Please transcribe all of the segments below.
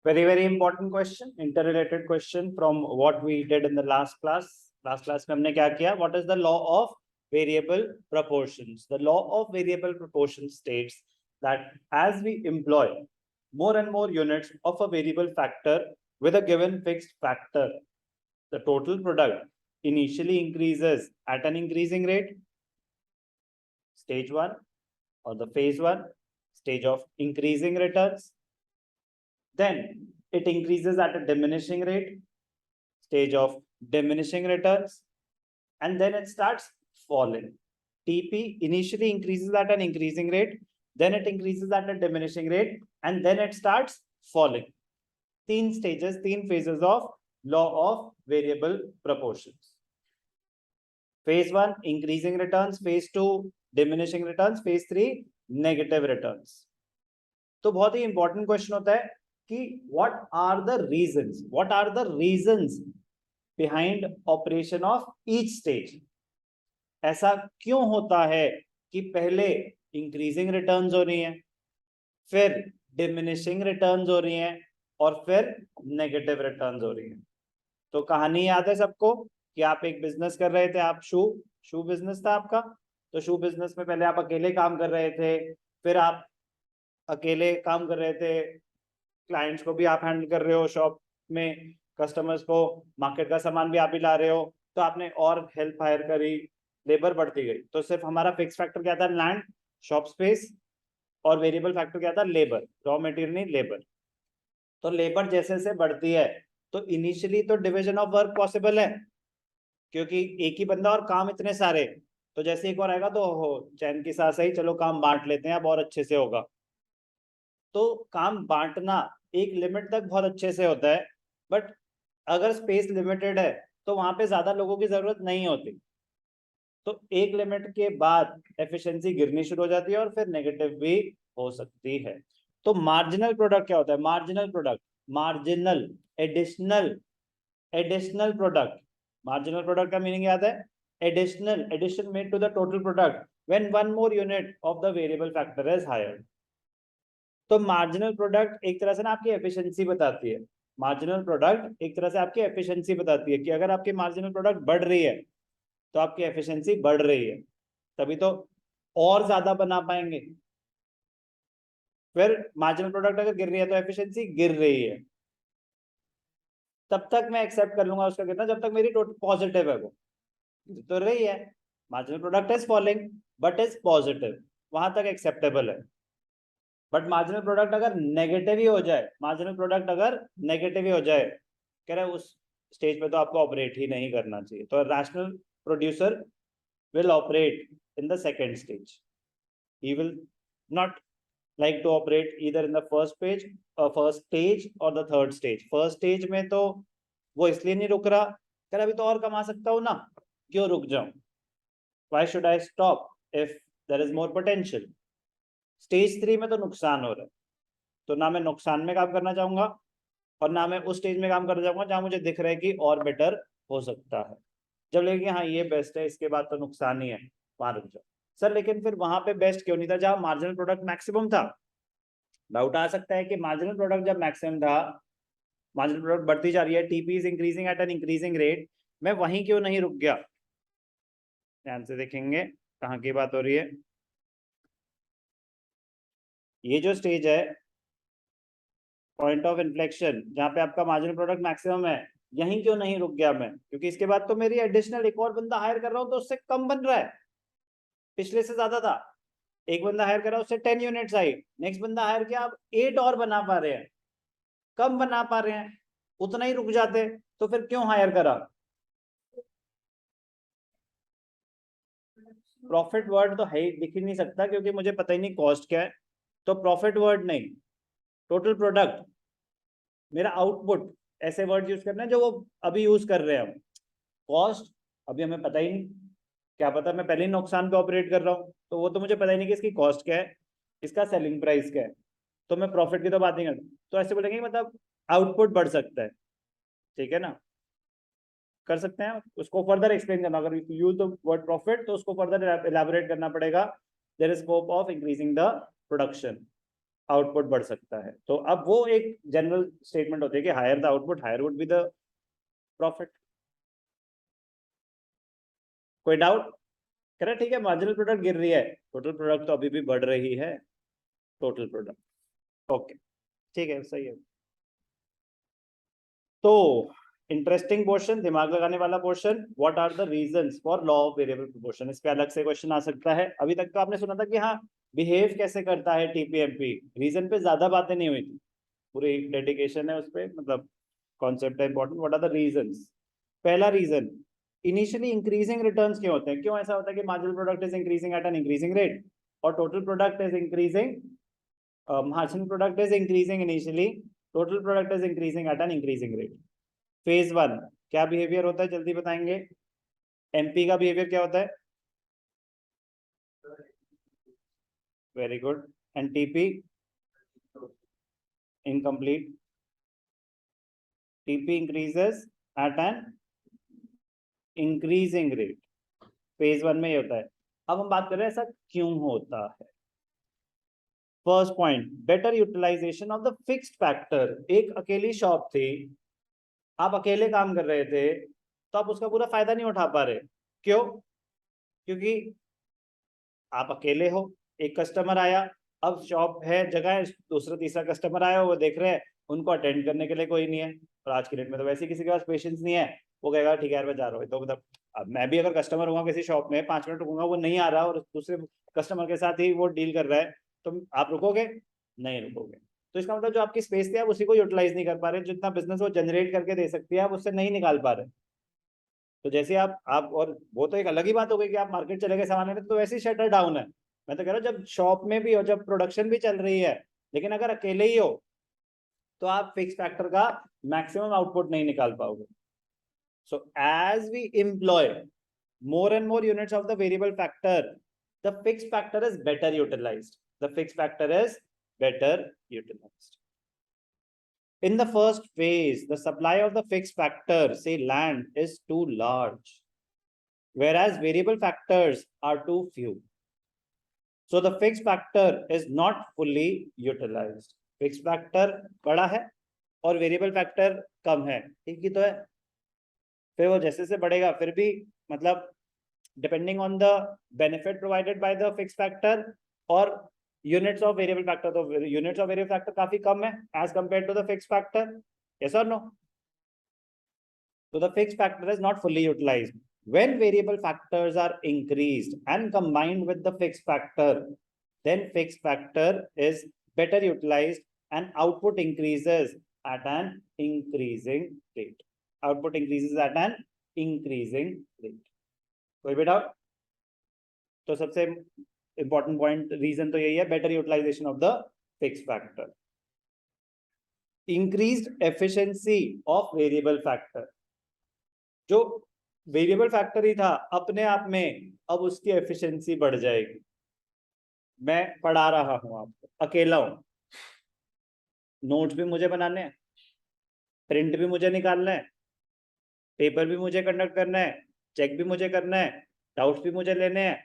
very important question, interrelated question from what we did in the last class. Last class में हमने क्या किया? What is the law of variable proportions? The law of variable proportions states that as we employ more and more units of a variable factor with a given fixed factor, the total product initially increases at an increasing rate. Stage one or the phase one, stage of increasing returns. Then it increases at a diminishing rate, stage of diminishing returns, and then it starts falling. TP initially increases at an increasing rate, then it increases at a diminishing rate, and then it starts falling. 3 stages, 3 phases of law of variable proportions. Phase 1 increasing returns, phase 2 diminishing returns, phase 3 negative returns. तो बहुत ही important question होता है कि what are the reasons behind operation of each stage. ऐसा क्यों होता है कि पहले इंक्रीजिंग रिटर्न्स हो रही हैं, फिर डिमिनिशिंग रिटर्न्स हो रही हैं और फिर नेगेटिव रिटर्न्स हो रही हैं. तो कहानी याद है सबको कि आप एक बिजनेस कर रहे थे, आप शू बिजनेस था आपका. तो शू बिजनेस में पहले आप अकेले काम कर रहे थे, फिर आप अकेले काम कर रहे थे, क्लाइंट्स को भी आप हैंडल कर रहे हो, शॉप में कस्टमर्स को, मार्केट का सामान भी आप ही ला रहे हो, तो आपने और हेल्प हायर करी, लेबर बढ़ती गई. तो सिर्फ हमारा फिक्स फैक्टर क्या था? लैंड, शॉप स्पेस, और वेरिएबल फैक्टर क्या था? लेबर, रॉ मटेरियल नहीं लेबर. तो लेबर जैसे जैसे बढ़ती है तो इनिशियली तो डिवीजन ऑफ वर्क पॉसिबल है, क्योंकि एक ही बंदा और काम इतने सारे. तो जैसे एक और आएगा तो हो चैन की सांस सही, चलो काम बांट लेते हैं, अब और अच्छे से होगा. तो काम बांटना एक लिमिट तक बहुत अच्छे से होता है, बट अगर स्पेस लिमिटेड है तो वहां पे ज्यादा लोगों की जरूरत नहीं होती. तो एक लिमिट के बाद एफिशिएंसी गिरनी शुरू हो जाती है और फिर नेगेटिव भी हो सकती है. तो मार्जिनल प्रोडक्ट क्या होता है? Marginal additional product. Marginal product का मीनिंग याद है? Addition made to the total product when one more unit of the variable factor is hired. तो मार्जिनल प्रोडक्ट एक तरह से ना आपकी एफिशिएंसी बताती है. मार्जिनल प्रोडक्ट एक तरह से आपकी एफिशिएंसी बताती है कि अगर आपकी मार्जिनल प्रोडक्ट बढ़ रही है तो आपकी एफिशिएंसी बढ़ रही है, तभी तो और ज्यादा बना पाएंगे. फिर मार्जिनल प्रोडक्ट अगर गिर रही है तो एफिशिएंसी गिर रही है, तब तक मैं एक्सेप्ट कर लूंगा उसका गिरना जब तक मेरी टोटल पॉजिटिव है. वो तो रही है, marginal product is falling but is positive, वहां तक एक्सेप्टेबल है. बट मार्जिनल प्रोडक्ट अगर नेगेटिव ही हो जाए, कह रहे उस स्टेज पे तो आपको ऑपरेट ही नहीं करना चाहिए. तो rational producer will operate in the second stage. He will not like to operate either in the first stage or the third stage. First stage में तो वो इसलिए नहीं रुक रहा, कह रहा अभी तो और कमा सकता हूँ ना, क्यों रुक जाऊं? Why should I stop if there is more potential? Stage 3 में तो नुकसान हो रहा है, तो ना मैं नुकसान में काम करना चाहूंगा और ना मैं उस स्टेज में काम करना चाहूंगा जहां मुझे दिख रहा है कि और बेटर हो सकता है. जब लेंगे हाँ ये बेस्ट है, इसके बाद तो नुकसान ही है, वहां रुक जाओ. सर लेकिन फिर वहां पे बेस्ट क्यों नहीं था जहां मार्जिनल प्रोडक्ट मैक्सिमम था? डाउट आ सकता है कि मार्जिनल प्रोडक्ट जब मैक्सिमम था, मार्जिनल प्रोडक्ट बढ़ती जा रही है, TP is increasing at an increasing rate, मैं वहीं क्यों नहीं रुक गया? ध्यान से देखेंगे कहाँ की बात हो रही है. ये जो स्टेज है पॉइंट ऑफ इन्फ्लेक्शन, जहां पे आपका मार्जिनल प्रोडक्ट मैक्सिमम है, यहीं क्यों नहीं रुक गया मैं? क्योंकि इसके बाद तो मेरी एडिशनल एक और बंदा हायर कर रहा हूं तो उससे कम बन रहा है, पिछले से ज्यादा था. एक बंदा हायर करा उससे 10 यूनिट्स आई, नेक्स्ट बंदा हायर किया आप 8 और बना पा रहे हैं, कम बना पा रहे हैं, उतना ही रुक जाते, तो फिर क्यों हायर करा? प्रॉफिट वर्ड तो है दिख ही नहीं सकता क्योंकि मुझे पता ही नहीं कॉस्ट क्या है. तो प्रॉफिट वर्ड नहीं, टोटल प्रोडक्ट, मेरा आउटपुट, ऐसे वर्ड यूज करना है जो वो अभी यूज कर रहे हैं हम. कॉस्ट अभी हमें पता ही नहीं, क्या पता मैं पहले ही नुकसान पे ऑपरेट कर रहा हूँ, तो वो तो मुझे पता ही नहीं कि इसकी कॉस्ट क्या है, इसका सेलिंग प्राइस क्या है, तो मैं प्रॉफिट की तो बात नहीं करता. तो ऐसे बोलेंगे मतलब आउटपुट बढ़ सकता है, ठीक है ना, कर सकते हैं उसको फर्दर एक्सप्लेन करना. अगर यूज द वर्ड प्रॉफिट तो उसको फर्दर एलैबोरेट करना पड़ेगा. There is scope of increasing the production. Output बढ़ सकता है। तो अब वो एक जनरल स्टेटमेंट होती है कि higher the output higher would be the profit. कोई डाउट? कह रहा ठीक है, मार्जिनल प्रोडक्ट गिर रही है, टोटल प्रोडक्ट तो अभी भी बढ़ रही है, टोटल प्रोडक्ट। ओके, ठीक है, सही है। तो इंटरेस्टिंग पोर्शन, दिमाग लगाने वाला portion, what are the reasons for law of variable proportion. इस पे अलग से क्वेश्चन आ सकता है। अभी तक तो आपने सुना था कि हाँ बिहेव कैसे करता है टीपीएमपी, रीजन पे ज्यादा बातें नहीं हुई थी, पूरी डेडिकेशन है उस पे, मतलब कॉन्सेप्ट है important. What are the reasons? पहला रीजन, इनिशियली इंक्रीजिंग रिटर्न्स क्यों होते हैं? क्यों ऐसा होता है कि marginal product is increasing at an increasing rate और total product is increasing, marginal product is increasing initially, total product is increasing at an increasing rate. Phase one क्या बिहेवियर होता है, जल्दी बताएंगे? एमपी का बिहेवियर क्या होता है? Very good. And TP? Incomplete. TP increases eight an increasing rate, phase one में ये होता है। अब हम बात कर रहे हैं ऐसा क्यों होता है। First point, better utilisation of the fixed factor. एक अकेली शॉप थी, आप अकेले काम कर रहे थे, तो आप उसका पूरा फायदा नहीं उठा पा रहे। क्यों? क्योंकि आप अकेले हो, एक कस्टमर आया, अब शॉप है, जगह है, दूसरा तीसरा कस्टमर आया, वो देख रहे हैं, उनको अटेंड करने के लिए कोई नहीं है, और आज की डेट में तो वैसे किसी के पास पेशेंस नहीं है, वो कहेगा ठीक है यार मैं जा रहा हूँ। तो मतलब अब मैं भी अगर कस्टमर हुआ किसी शॉप में, 5 मिनट रुकूंगा, वो नहीं आ रहा और दूसरे कस्टमर के साथ ही वो डील कर रहा है, तो आप रुकोगे? नहीं रुकोगे। तो इसका मतलब जो आपकी स्पेस थी आप उसी को यूटिलाइज नहीं कर पा रहे, जितना बिजनेस वो जनरेट करके दे सकती है आप उससे नहीं निकाल पा रहे। तो जैसे आप और वो तो एक अलग ही बात हो गई कि आप मार्केट चले गए सामान लेने, तो वैसे ही शटर डाउन है। मैं तो कह रहा हूँ जब शॉप में भी हो, जब प्रोडक्शन भी चल रही है, लेकिन अगर अकेले ही हो तो आप फिक्स फैक्टर का मैक्सिमम आउटपुट नहीं निकाल पाओगे। So as we employ more and more units of the variable factor, the fixed factor is better utilized. The fixed factor is better utilized. In the first phase, the supply of the fixed factor, say land, is too large, whereas variable factors are too few. So the fixed factor is not fully utilized. Fixed factor बड़ा है और variable factor कम है, ठीक ही तो है। फिर वो जैसे से बढ़ेगा फिर भी मतलब depending on the benefit provided by the fixed factor or units of variable factor, तो units of variable factor काफी कम है as compared to the fixed factor. Yes or no? So the fixed factor is not fully utilized. When variable factors are increased and combined with the fixed factor, then fixed factor is better utilized and output increases at an increasing rate. Output increases at an increasing rate. कोई भी doubt? तो सबसे important point reason तो यही है, better utilisation of the fixed factor. Increased efficiency of variable factor. जो variable factor ही था अपने आप में, अब उसकी एफिशिएंसी बढ़ जाएगी। मैं पढ़ा रहा हूं आपको, अकेला हूं, नोट्स भी मुझे बनाने हैं, प्रिंट भी मुझे निकालना है, पेपर भी मुझे कंडक्ट करना है, चेक भी मुझे करना है, डाउट्स भी मुझे लेने हैं,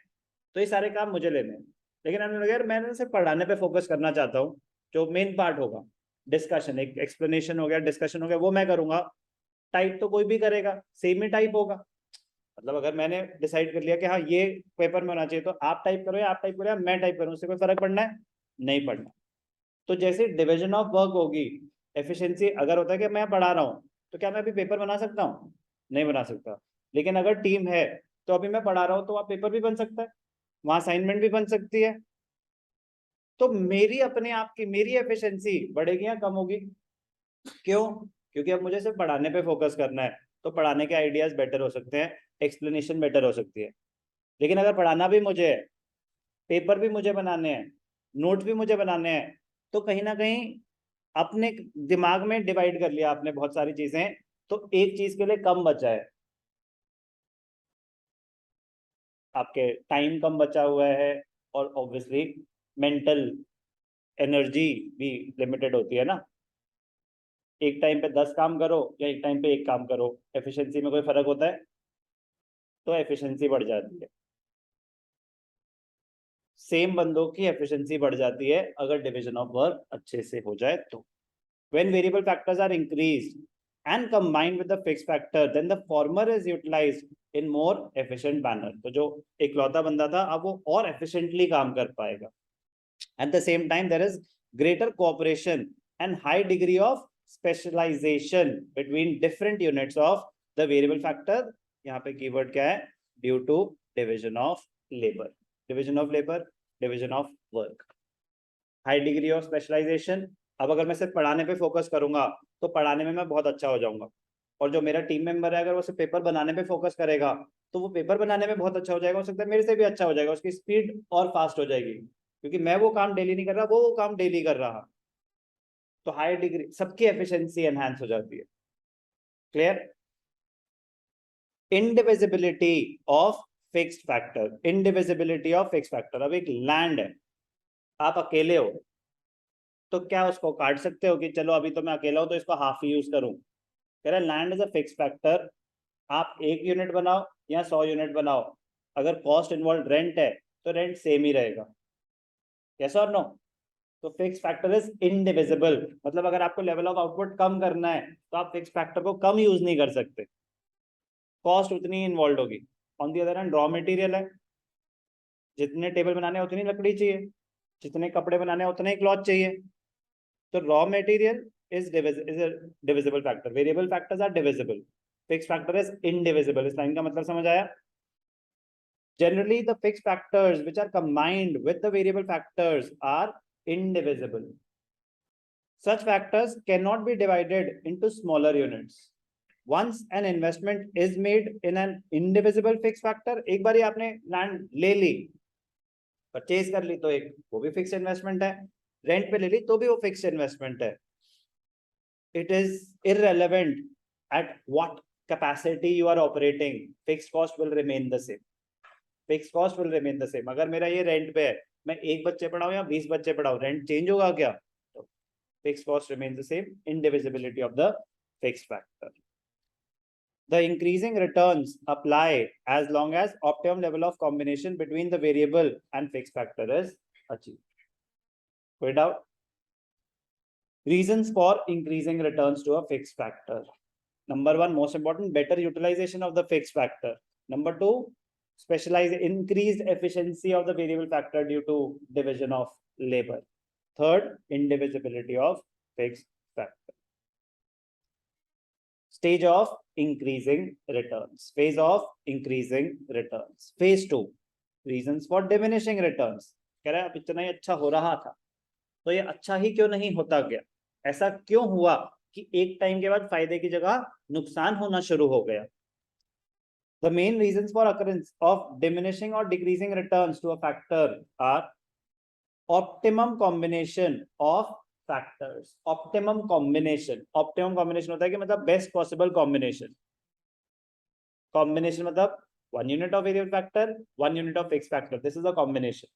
तो ये सारे काम मुझे लेने हैं। लेकिन मैं सिर्फ पढ़ाने पे फोकस करना चाहता हूँ। जो मेन पार्ट होगा डिस्कशन, एक एक्सप्लेनेशन हो गया, डिस्कशन हो गया, वो मैं करूंगा। टाइप तो कोई भी करेगा, सेम ही टाइप होगा। मतलब अगर मैंने डिसाइड कर लिया कि हाँ ये पेपर में होना चाहिए, तो आप टाइप करो या आप टाइप करो या मैं टाइप करूँ, उससे कोई फर्क पड़ना है? नहीं पड़ना। तो जैसे डिविजन ऑफ वर्क होगी, एफिशिएंसी अगर होता है कि मैं पढ़ा रहा हूँ, तो क्या मैं अभी पेपर बना सकता हूँ? नहीं बना सकता। लेकिन अगर टीम है तो अभी मैं पढ़ा रहा हूँ, तो वहाँ पेपर भी बन सकता है, वहां असाइनमेंट भी बन सकती है। तो मेरी अपने आप की मेरी एफिशिएंसी बढ़ेगी या कम होगी? क्यों? क्योंकि अब मुझे सिर्फ पढ़ाने पे फोकस करना है, तो पढ़ाने के आइडियाज बेटर हो सकते हैं, एक्सप्लेनेशन बेटर हो सकती है। लेकिन अगर पढ़ाना भी मुझे है, पेपर भी मुझे बनाने हैं, नोट भी मुझे बनाने हैं, तो कहीं ना कहीं अपने दिमाग में डिवाइड कर लिया आपने बहुत सारी चीजें, तो एक चीज के लिए कम बचा है, आपके टाइम कम बचा हुआ है, और ऑब्वियसली मेंटल एनर्जी भी लिमिटेड होती है ना। एक टाइम पे 10 काम करो या एक टाइम पे एक काम करो, एफिशिएंसी में कोई फर्क होता है? तो एफिशिएंसी बढ़ जाती है। सेम बंदों की एफिशिएंसी बढ़ जाती है अगर डिवीजन ऑफ वर्क अच्छे से हो जाए तो। When variable factors are increased and combined with the fixed factor, then the former is utilized in more efficient manner. तो जो इकलौता बंदा था अब वो और efficiently काम कर पाएगा. At the same time, there is greater cooperation and high degree of specialization between different units of the variable factor. यहाँ पे keyword क्या है? Due to division of labor. Division of labor, division of work. High degree of specialization. अब अगर मैं सिर्फ पढ़ाने पे फोकस करूंगा तो पढ़ाने में मैं बहुत अच्छा हो जाऊंगा, और जो मेरा टीम मेंबर है अगर वो सिर्फ पेपर बनाने पे फोकस करेगा तो वो पेपर बनाने में बहुत अच्छा हो जाएगा, हो सकता है मेरे से भी अच्छा हो जाएगा, उसकी स्पीड और फास्ट हो जाएगी, क्योंकि मैं वो काम डेली नहीं कर रहा, वो काम डेली कर रहा। तो हाई डिग्री सबकी एफिशिएंसी एनहांस हो जाती है। Clear? Indivisibility of fixed factor, indivisibility of fixed factor. अब एक लैंड है, आप अकेले हो तो क्या उसको काट सकते हो कि चलो अभी तो मैं अकेला हूं तो इसको हाफ ही यूज करूं? कह रहा है land is a fix factor, आप 1 यूनिट बनाओ या 100 यूनिट बनाओ, अगर कॉस्ट इन्वॉल्व रेंट है तो रेंट सेम ही रहेगा। यस और नो? तो फिक्स फैक्टर इज इनडिविजिबल, मतलब अगर आपको लेवल ऑफ आउटपुट कम करना है तो आप फिक्स फैक्टर को कम यूज नहीं कर सकते, कॉस्ट उतनी इन्वॉल्व होगी। On the other hand raw material है, जितने टेबल बनाने उतनी लकड़ी चाहिए, जितने कपड़े बनाने उतने ही क्लॉथ चाहिए। तो raw material is a divisible factor, variable factors are divisible, fixed factor is indivisible। इस लाइन का मतलब समझ आया? Generally the fixed factors which are combined with the variable factors are indivisible. Such factors cannot be divided into smaller units. Once an investment is made in an indivisible fixed factor, एक बार आपने land ले ली, purchase कर ली, तो एक वो भी fix investment है, rent पे ले ली तो भी वो फिक्स इन्वेस्टमेंट है। It is irrelevant at what capacity you are operating, fixed cost will remain the same, fixed cost will remain the same। अगर मेरा ये रेंट पे है, मैं 1 बच्चे पढ़ाऊं या 20 बच्चे पढ़ाऊं, रेंट चेंज होगा क्या? तो fixed cost remains the same, indivisibility of the fixed factor। The increasing returns apply as long as optimum level of combination between the variable and fixed factor is achieved। कोई doubt? Reasons for increasing returns to a fixed factor. Number 1, most important, better utilization of the fixed factor. Number 2, increased efficiency of the variable factor due to division of labor. Third, indivisibility of fixed factor. Stage of increasing returns. Phase of increasing returns. Phase 2, reasons for diminishing returns। कह रहा है अब इतना ही अच्छा हो रहा था तो ये अच्छा ही क्यों नहीं होता गया? ऐसा क्यों हुआ कि एक टाइम के बाद फायदे की जगह नुकसान होना शुरू हो गया? The main reasons for occurrence of diminishing or decreasing returns to a factor are optimum combination of factors। optimum combination होता है कि मतलब best possible combination। combination मतलब 1 unit of variable factor, 1 unit of fixed factor, this is a combination।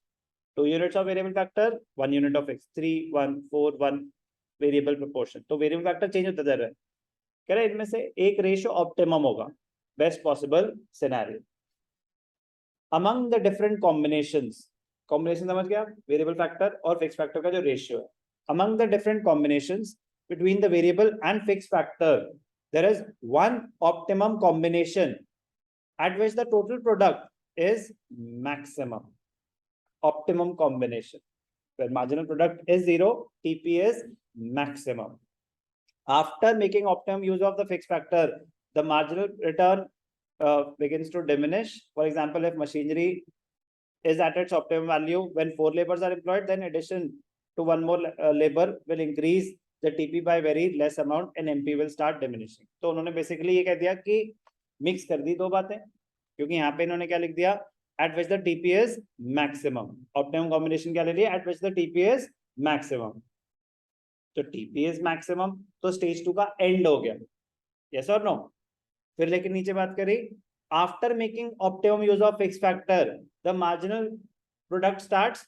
2 units of variable factor, 1 unit of fixed, 3 1 4 1 variable proportion. तो variable factor change होता जा रहा है, कह रहे हैं इनमें से एक रेशियो ऑप्टिमम होगा, best possible scenario. Among the different combinations, combination समझ गया, वेरिएबल फैक्टर और फिक्स फैक्टर का जो रेशियो है। Among the different combinations between the variable and fix factor there is one optimum combination at which the total product is maximum. Optimum combination where marginal product is 0, TP is maximum। After making optimum use of the fixed factor, the marginal return begins to diminish। For example, if machinery is at its optimum value when 4 laborers are employed, then addition to 1 more labor will increase the TP by very less amount and MP will start diminishing। तो उन्होंने basically ये कह दिया कि mix कर दी दो बातें, क्योंकि यहाँ पे इन्होंने क्या लिख दिया, at which the TP is maximum। optimum combination क्या ले लिया, at which the TP is maximum। तो TP is maximum, तो stage 2 का end हो गया। yes or no? फिर लेकिन नीचे बात करी, after making optimum use of fixed factor, the marginal product starts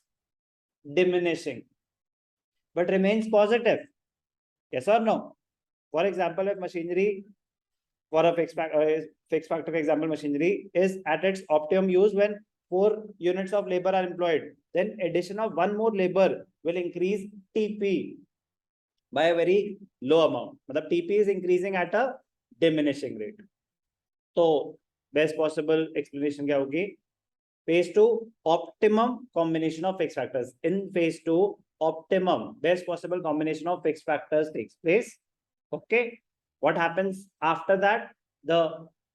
diminishing but remains positive। yes or no? For example, if machinery for a fixed factor example, machinery is at its optimum use when 4 units of labor are employed, then addition of one more labor will increase TP by a very low amount. मतलब TP is increasing at a diminishing rate. तो best possible explanation क्या होगी? Phase 2, optimum combination of fixed factors. In phase 2, optimum best possible combination of fixed factors takes place. Okay, what happens after that? The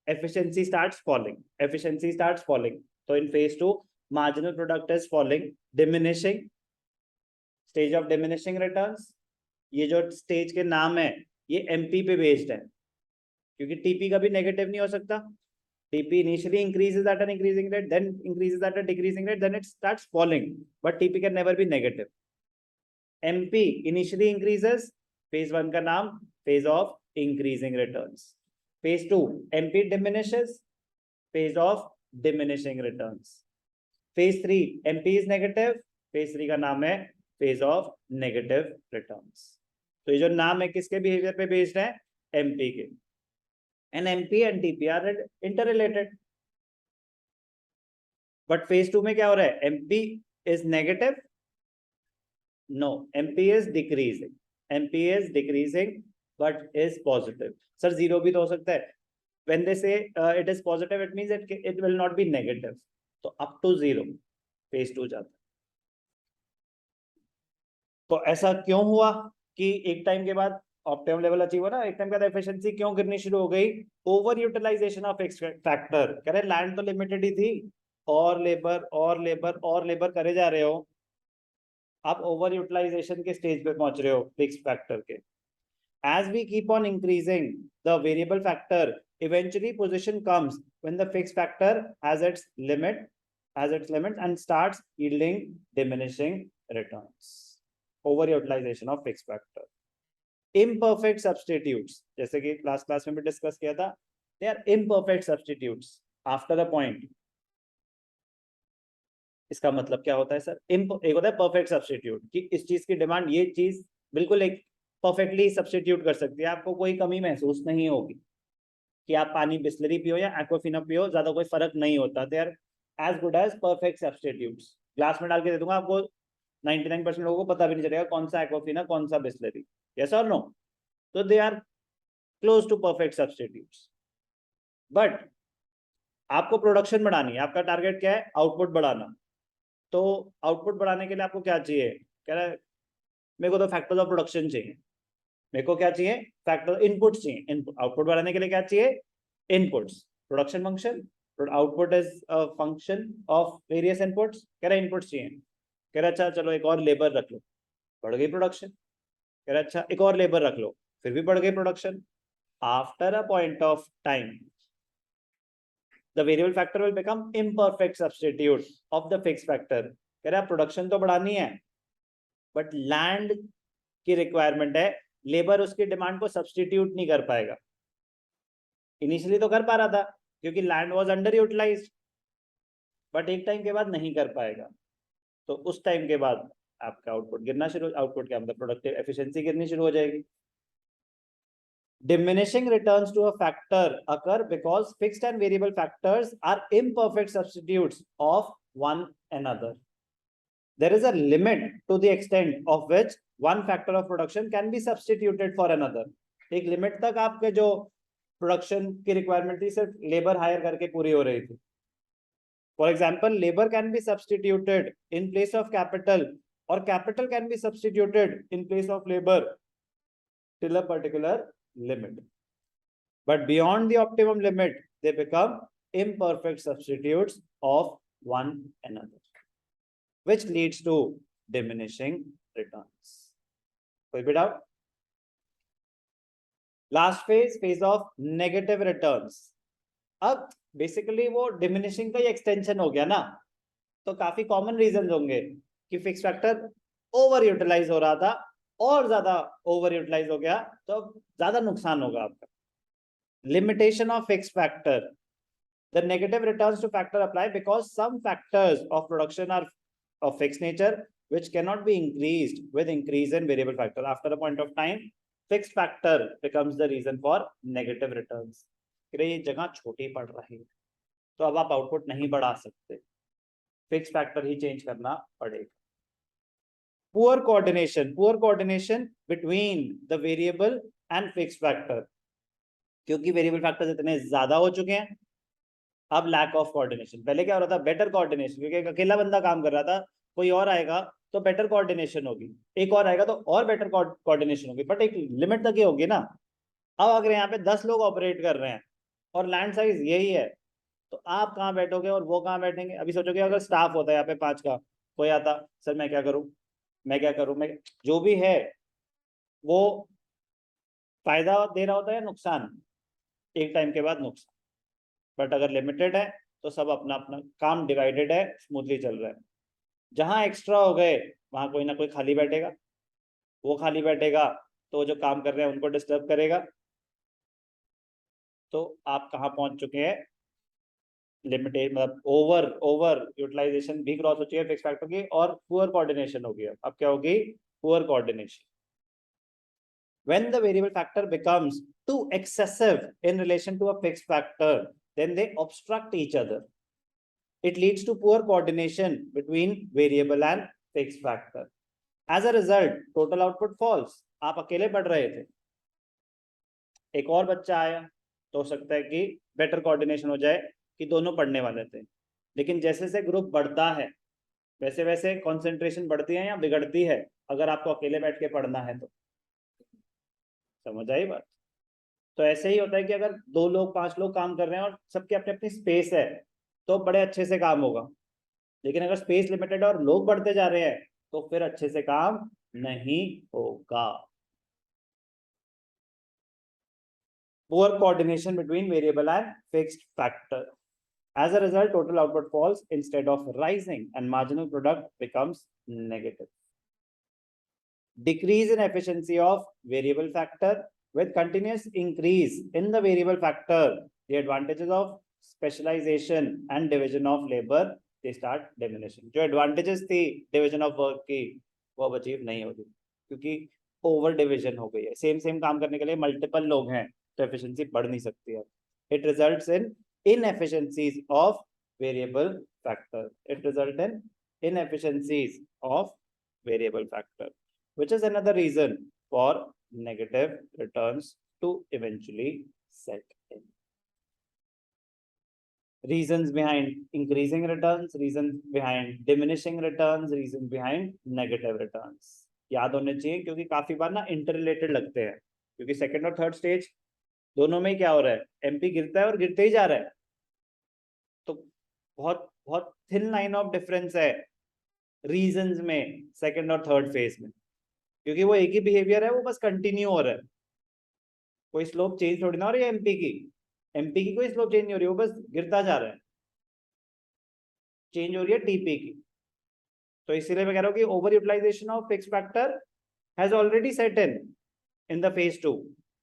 efficiency starts falling. Efficiency starts falling. So in phase 2, marginal product is falling, diminishing. Stage of diminishing returns. ये जो stage के नाम है ये MP पे based है, क्योंकि TP कभी नेगेटिव नहीं हो सकता. TP initially increases at an increasing rate, then increases at a decreasing rate, then it starts falling, but TP can never be negative. MP initially increases, phase 1 का नाम phase of increasing returns. Phase 2 MP diminishes, phase of diminishing returns. Phase 3 MP is negative, phase 3 का नाम है phase of negative returns. तो ये जो नाम है किसके बिहेवियर पे बेस्ड है? MP के. And MP and TP are interrelated. But phase 2 में क्या हो रहा है? MP is negative? No, MP is decreasing. MP is decreasing but is positive. Sir, zero भी तो हो सकता है. When they say it is positive, it means it will not be negative. So up to 0 phase 2 जाता है. तो ऐसा क्यों हुआ कि एक टाइम के बाद ऑप्टिमम लेवल अचीव हो ना, एक टाइम के बाद एफिशिएंसी क्यों गिरनी शुरू हो गई? Over utilisation of fixed factor. कह रहे लैंड तो लिमिटेड ही थी, और लेबर करे जा रहे हो, आप ओवर यूटिलाइजेशन के स्टेज पे पहुंच रहे हो फिक्स्ड फैक्टर के. As we keep on increasing the variable factor, eventually position comes when the fixed factor has its limit and starts yielding diminishing returns. Overutilization of fixed factor. Imperfect substitutes, जैसे कि class में भी discuss किया था, they are imperfect substitutes after a point. इसका मतलब क्या होता है सर? एक होता है परफेक्ट सब्स्टिट्यूट, कि इस चीज की डिमांड ये चीज बिल्कुल एक परफेक्टली सब्स्टिट्यूट कर सकती है, आपको कोई कमी महसूस नहीं होगी कि आप पानी बिस्लरी पियो या एक्वाफिना पियो, ज्यादा कोई फर्क नहीं होता. They are as good as perfect substitutes. Glass में डाल के दे दूंगा आपको, 99% लोगों को पता भी नहीं चलेगा कौन सा एक्वाफिना कौन सा बिस्लरी. यस और नो? तो they are close to perfect substitutes. But आपको प्रोडक्शन बढ़ानी है, आपका टारगेट क्या है? आउटपुट बढ़ाना. तो आउटपुट बढ़ाने के लिए आपको क्या चाहिए? कह रहा है मेरे को तो फैक्टर्स ऑफ प्रोडक्शन चाहिए. मेरे को क्या चाहिए? फैक्टर इनपुट्स चाहिए. आउटपुट बढ़ाने के लिए क्या चाहिए? Inputs. Production function, output is a function of various inputs. कह रहा है इनपुट्स चाहिए. कह रहा अच्छा चलो एक और लेबर रख लो, बढ़ गई प्रोडक्शन. कह रहा अच्छा एक और लेबर रख लो, फिर भी बढ़ गई production. After a point of time the variable factor will become imperfect substitute of the fixed factor. कह रहा प्रोडक्शन तो बढ़ानी है, बट लैंड की रिक्वायरमेंट है, लेबर उसकी डिमांड को सब्सटीट्यूट नहीं कर पाएगा. इनिशियली तो कर पा रहा था क्योंकि land was under utilised, but एक टाइम के बाद नहीं कर पाएगा. तो उस टाइम के बाद आपका आउटपुट गिरना शुरू, आउटपुट क्या मतलब प्रोडक्टिव एफिशिएंसी गिरनी शुरू हो जाएगी. Diminishing returns to a factor occur because fixed and variable factors are imperfect substitutes of one another. There is a limit to the extent of which one factor of production can be substituted for another. एक limit तक आपके जो production की requirement थी सिर्फ labour higher करके पूरी हो रही थी. For example labour can be substituted in place of capital, और capital can be substituted in place of labour till a particular limit, but beyond the optimum limit they become imperfect substitutes of one another, which leads to diminishing returns. कोई भी doubt? Last phase of negative returns. अब basically वो diminishing का ही extension हो गया ना, तो काफी कॉमन रीजन होंगे कि फिक्स फैक्टर ओवर यूटिलाइज हो रहा था और ज्यादा ओवर यूटिलाइज हो गया तो ज्यादा नुकसान होगा आपका. Limitation of fixed factor. The negative returns to factor apply because some factors of production are of fixed nature which can not be increased with increase in variable factor. After a point of time fixed factor becomes the reason for negative returns. ये जगह छोटी पड़ रही है तो अब आप output नहीं बढ़ा सकते. फिक्स फैक्टर ही चेंज करना पड़ेगा। Poor coordination between the variable and fix factor, क्योंकि वेरिएबल फैक्टर्स इतने ज्यादा हो चुके हैं, अब लैक ऑफ कोऑर्डिनेशन। पहले क्या हो रहा था, बेटर कोऑर्डिनेशन, क्योंकि एक अकेला बंदा काम कर रहा था, कोई और आएगा तो बेटर कोऑर्डिनेशन होगी, एक और आएगा तो और बेटर कोऑर्डिनेशन होगी, बट एक लिमिट तक ही होगी ना। अब अगर यहाँ पे 10 लोग ऑपरेट कर रहे हैं और लैंड साइज यही है, तो आप कहाँ बैठोगे और वो कहाँ बैठेंगे। अभी सोचोगे अगर स्टाफ होता है यहाँ पे 5 का, कोई आता, सर मैं क्या करूँ, मैं जो भी है वो फायदा दे रहा होता है या नुकसान, एक टाइम के बाद नुकसान। बट अगर लिमिटेड है तो सब अपना अपना काम डिवाइडेड है, स्मूथली चल रहा है। जहां एक्स्ट्रा हो गए वहां कोई ना कोई खाली बैठेगा, वो खाली बैठेगा तो जो काम कर रहे हैं उनको डिस्टर्ब करेगा। तो आप कहाँ पहुंच चुके हैं, लिमिटेड, मतलब ओवर यूटिलाइजेशन भी क्रॉस हो चुकी है फिक्स फैक्टर की, और पुअर कोऑर्डिनेशन हो गया। अब क्या होगी, poor coordination. When the variable factor becomes too excessive in relation to a fixed factor, then they obstruct each other. It leads to poor coordination between variable and fixed factor. As a result, total output falls. आप अकेले पढ़ रहे थे, एक और बच्चा आया तो हो सकता है कि बेटर कोऑर्डिनेशन हो जाए कि दोनों पढ़ने वाले थे, लेकिन जैसे जैसे ग्रुप बढ़ता है वैसे वैसे कंसंट्रेशन बढ़ती है या बिगड़ती है, अगर आपको अकेले बैठ के पढ़ना है तो। समझ आई बात। तो ऐसे ही होता है कि अगर 2 लोग 5 लोग काम कर रहे हैं और सबकी अपनी अपनी स्पेस है तो बड़े अच्छे से काम होगा, लेकिन अगर स्पेस लिमिटेड है और लोग बढ़ते जा रहे हैं तो फिर अच्छे से काम नहीं होगा। Poor coordination between variable and fixed factor. As a result, total output falls instead of rising and marginal product becomes negative. Decrease in efficiency of variable factor. With continuous increase in the variable factor, the advantages of specialization and division of labor, they start diminishing. जो advantages थी division of work की वो अब achieve नहीं होगी, क्योंकि over division हो गई है। सेम काम करने के लिए मल्टीपल लोग हैं तो एफिशिएंसी बढ़ नहीं सकती है। It results in inefficiencies of variable factor. It results in inefficiencies of variable factor, which is another reason for negative returns to eventually set in. Reasons behind increasing returns, reasons behind diminishing returns, reasons behind negative returns याद होने चाहिए, क्योंकि काफी बार ना interrelated लगते हैं, क्योंकि second और थर्ड स्टेज दोनों में क्या हो रहा है, एमपी गिरता है और गिरते ही जा रहा है। तो बहुत बहुत थिन लाइन ऑफ डिफरेंस है रीजंस में सेकंड और थर्ड फेज में, क्योंकि वो एक ही बिहेवियर है, वो बस कंटिन्यू हो रहा है। कोई स्लोप चेंज थोड़ी ना हो रही है एमपी की कोई स्लोप चेंज नहीं हो रही है, वो बस गिरता जा रहा है, चेंज हो रही है टीपी की। तो इसीलिए मैं कह रहा हूँ कि over utilisation of fix factor has already set in the phase 2,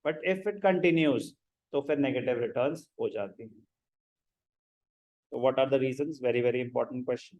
but if it continues तो फिर नेगेटिव रिटर्न्स हो जाती हैं। So what are the reasons? Very, very important question.